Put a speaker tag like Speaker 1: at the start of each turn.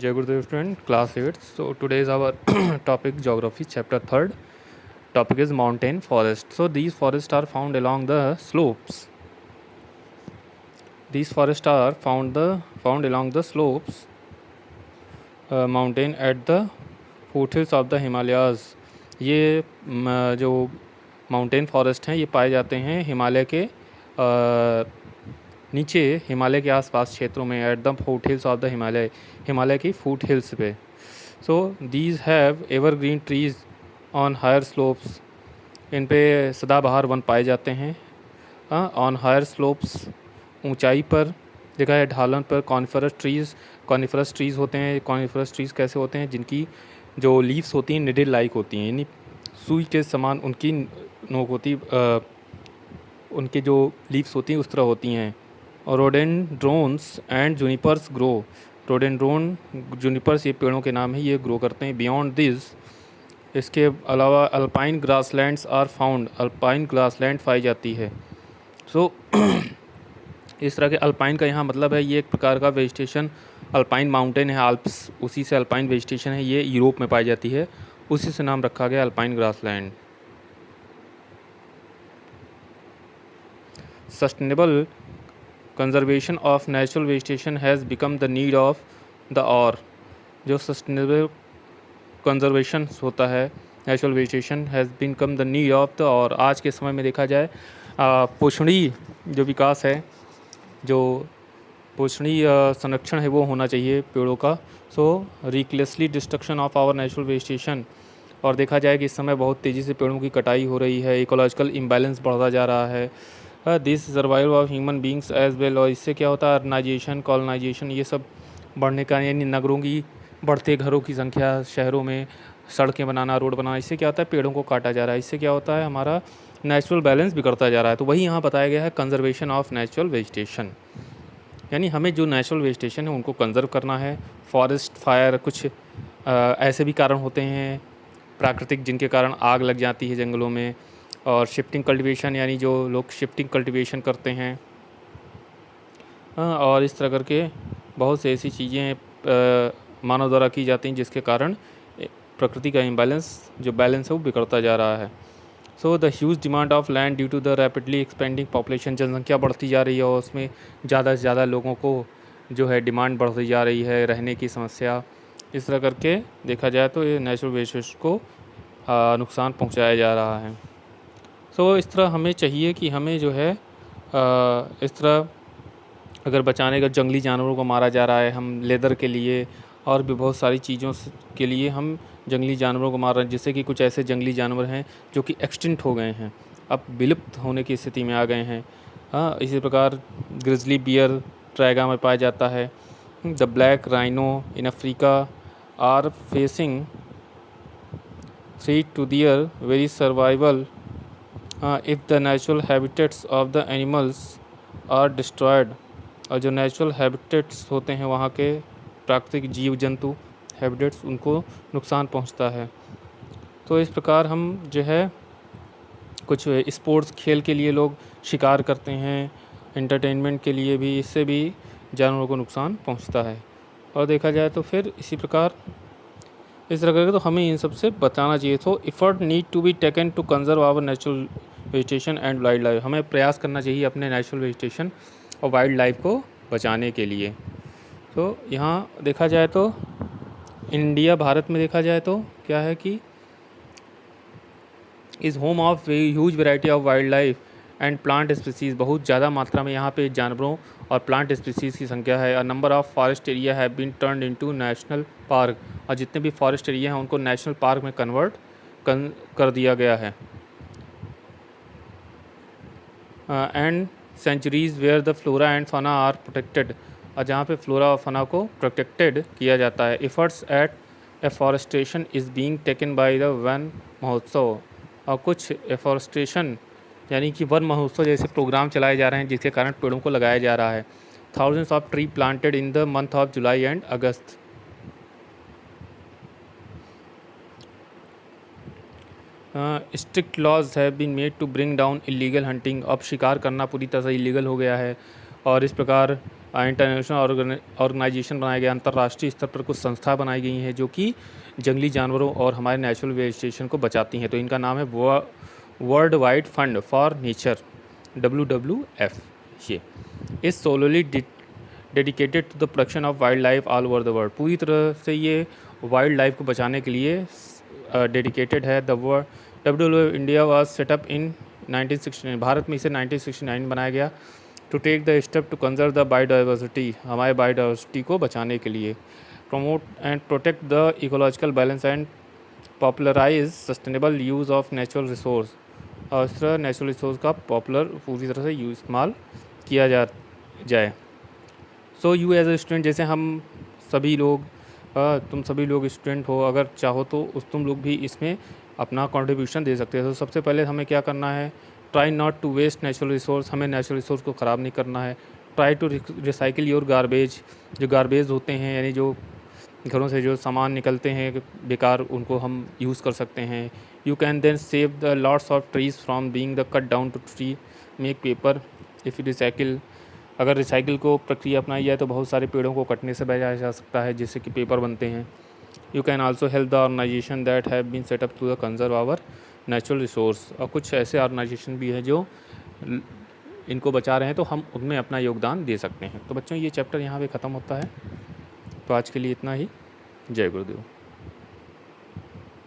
Speaker 1: Jai Gurudev student, class 8. So today is our topic geography, chapter 3rd. Topic is mountain forest. So these forests are found along the slopes. These forests are found along the slopes, mountain at the foothills of the Himalayas. ये जो mountain forest हैं ये पाए जाते हैं हिमालय के नीचे, हिमालय के आसपास क्षेत्रों में, at the foot hills of the Himalaya की फूट हिल्स पे. So these have evergreen trees on higher slopes. इन पे सदाबहार वन पाए जाते हैं. ऑन हायर स्लोप्स, ऊंचाई पर देखा है, ढालन पर कॉनिफरस ट्रीज़ होते हैं. कॉनिफरस ट्रीज़ कैसे होते हैं? जिनकी जो लीव्स होती हैं निडिल लाइक होती हैं, यानी सुई के समान उनकी नोक होती, उनके जो लीव्स होती हैं उस तरह होती हैं. और रोडेंड्रोन्स एंड जूनिपर्स ग्रो. रोडेंड्रोन, जूनिपर्स ये पेड़ों के नाम है, ये ग्रो करते हैं. बियॉन्ड दिस, इसके अलावा alpine grasslands are found. Alpine grassland पाई जाती है. सो इस तरह के अल्पाइन का यहाँ मतलब है, ये एक प्रकार का वेजिटेशन. अल्पाइन माउंटेन है, आल्प्स, उसी से अल्पाइन वेजिटेशन है, ये यूरोप में पाई जाती है, उसी से नाम रखा गया alpine grassland. Sustainable conservation of natural vegetation has become the need of the hour. जो सस्टेनेबल कंजर्वेशन होता है natural vegetation has become the need of the hour. आज के समय में देखा जाए पोषणीय जो विकास है, जो पोषणीय संरक्षण है वो होना चाहिए पेड़ों का. So recklessly destruction of our natural vegetation. और देखा जाए कि इस समय बहुत तेज़ी से पेड़ों की कटाई हो रही है, इकोलॉजिकल इम्बैलेंस बढ़ता जा रहा है. This survival of human beings as well. और इससे क्या होता है, अर्बनाइजेशन, कॉलोनाइजेशन, ये सब बढ़ने का, यानी नगरों की बढ़ते घरों की संख्या, शहरों में सड़कें बनाना, रोड बनाना, इससे क्या होता है, पेड़ों को काटा जा रहा है. इससे क्या होता है, हमारा नेचुरल बैलेंस बिगड़ता जा रहा है. तो वही यहाँ बताया गया है, कंजर्वेशन ऑफ नेचुरल वेजिटेशन, यानी हमें जो नेचुरल वेजिटेशन है उनको कंजर्व करना है. फॉरेस्ट फायर, कुछ ऐसे भी कारण होते हैं प्राकृतिक जिनके कारण आग लग जाती है जंगलों में. और शिफ्टिंग कल्टीवेशन, यानी जो लोग शिफ्टिंग कल्टीवेशन करते हैं, और इस तरह करके बहुत से ऐसी चीज़ें मानव द्वारा की जाती हैं जिसके कारण प्रकृति का इम्बैलेंस, जो बैलेंस है वो बिगड़ता जा रहा है. So the huge demand of land due to the rapidly expanding population. जनसंख्या बढ़ती जा रही है और उसमें ज़्यादा से ज़्यादा लोगों को जो है डिमांड बढ़ती जा रही है, रहने की समस्या. इस तरह करके देखा जाए तो ये नेचुरल वेजिटेशन को नुकसान पहुंचाया जा रहा है. सो इस तरह हमें चाहिए कि हमें जो है इस तरह अगर बचाने का, जंगली जानवरों को मारा जा रहा है, हम लेदर के लिए और भी बहुत सारी चीज़ों के लिए हम जंगली जानवरों को मार रहे हैं, जिससे कि कुछ ऐसे जंगली जानवर हैं जो कि एक्सटिंक्ट हो गए हैं, अब विलुप्त होने की स्थिति में आ गए हैं. इसी प्रकार ग्रिजली बियर ट्राइगा में पाया जाता है. The black rhino in Africa are facing threat to their very survival if the natural habitats of the animals are destroyed. और जो नेचुरल हैबिटेट्स होते हैं वहाँ के प्राकृतिक जीव जंतु, हैबिटेट्स, उनको नुकसान पहुँचता है. तो इस प्रकार हम जो है कुछ स्पोर्ट्स खेल के लिए लोग शिकार करते हैं, एंटरटेनमेंट के लिए भी, इससे भी जानवरों को नुकसान पहुँचता है. और देखा जाए तो फिर इसी प्रकार इस तरह करके तो हमें इन सब से बचाना चाहिए. तो effort need to be taken to conserve our natural vegetation and wild life. हमें प्रयास करना चाहिए अपने नेचुरल वेजिटेशन और वाइल्ड लाइफ को बचाने के लिए. तो यहाँ देखा जाए तो इंडिया, भारत में देखा जाए तो क्या है कि is home of huge variety of wild life and plant species. बहुत ज़्यादा मात्रा में यहाँ पे जानवरों और प्लांट स्पीसीज़ की संख्या है. A number of forest area have been turned into national park. और जितने भी फॉरेस्ट एरिया हैं उनको नेशनल पार्क में कन्वर्ट कर दिया गया है. And sanctuaries where the flora and fauna are protected. और जहाँ पे फ्लोरा और फाना को प्रोटेक्टेड किया जाता है. Efforts eight afforestation is being taken by the one महोत्सव. और कुछ एफॉरेस्टेशन यानी कि वन महोत्सव जैसे प्रोग्राम चलाए जा रहे हैं जिसके कारण पेड़ों को लगाया जा रहा है. Thousands of tree planted in the month of July and August. Strict laws have been made to bring down illegal hunting. अब शिकार करना पूरी तरह से इलीगल हो गया है. और इस प्रकार इंटरनेशनल ऑर्गेनाइजेशन बनाया गया, अंतर्राष्ट्रीय स्तर पर कुछ संस्था बनाई गई हैं जो कि जंगली जानवरों और हमारे नेचुरल वेजिटेशन को बचाती हैं। तो इनका नाम है world wide fund for nature, WWF। ये is solely dedicated to the protection of wild life all over the world. पूरी तरह से ये वाइल्ड लाइफ को बचाने के लिए डेडिकेटेड है। WWF India was set up in 1969, भारत में इसे 1969 बनाया गया। To take the step to conserve the biodiversity, हमारे बायोडाइवर्सिटी को बचाने के लिए। Promote and protect the ecological balance and popularise sustainable use of natural resource, और इस तरह नेचुरल रिसोर्स का पॉपुलर पूरी तरह से इस्तेमाल किया जाए। So you as a student, जैसे हम सभी लोग तुम सभी लोग स्टूडेंट हो, अगर चाहो तो तुम लोग भी इसमें अपना कंट्रीब्यूशन दे सकते हो। तो सबसे पहले हमें क्या करना है, try not to waste natural resource, हमें नेचुरल रिसोर्स को ख़राब नहीं करना है। Try to recycle your garbage, जो गार्बेज होते हैं यानी जो घरों से जो सामान निकलते हैं बेकार, उनको हम यूज़ कर सकते हैं। You can then save the lots of trees from being the cut down to tree make paper if recycle, अगर रिसाइकिल को प्रक्रिया अपनाई जाए तो बहुत सारे पेड़ों को कटने से बचाया जा सकता है जिससे कि पेपर बनते हैं। You can also help the organisation that have been set up to the conserve our natural resource, और कुछ ऐसे ऑर्गेनाइजेशन भी हैं जो इनको बचा रहे हैं, तो हम उनमें अपना योगदान दे सकते हैं। तो बच्चों, ये चैप्टर यहाँ पे ख़त्म होता है। तो आज के लिए इतना ही। जय गुरुदेव।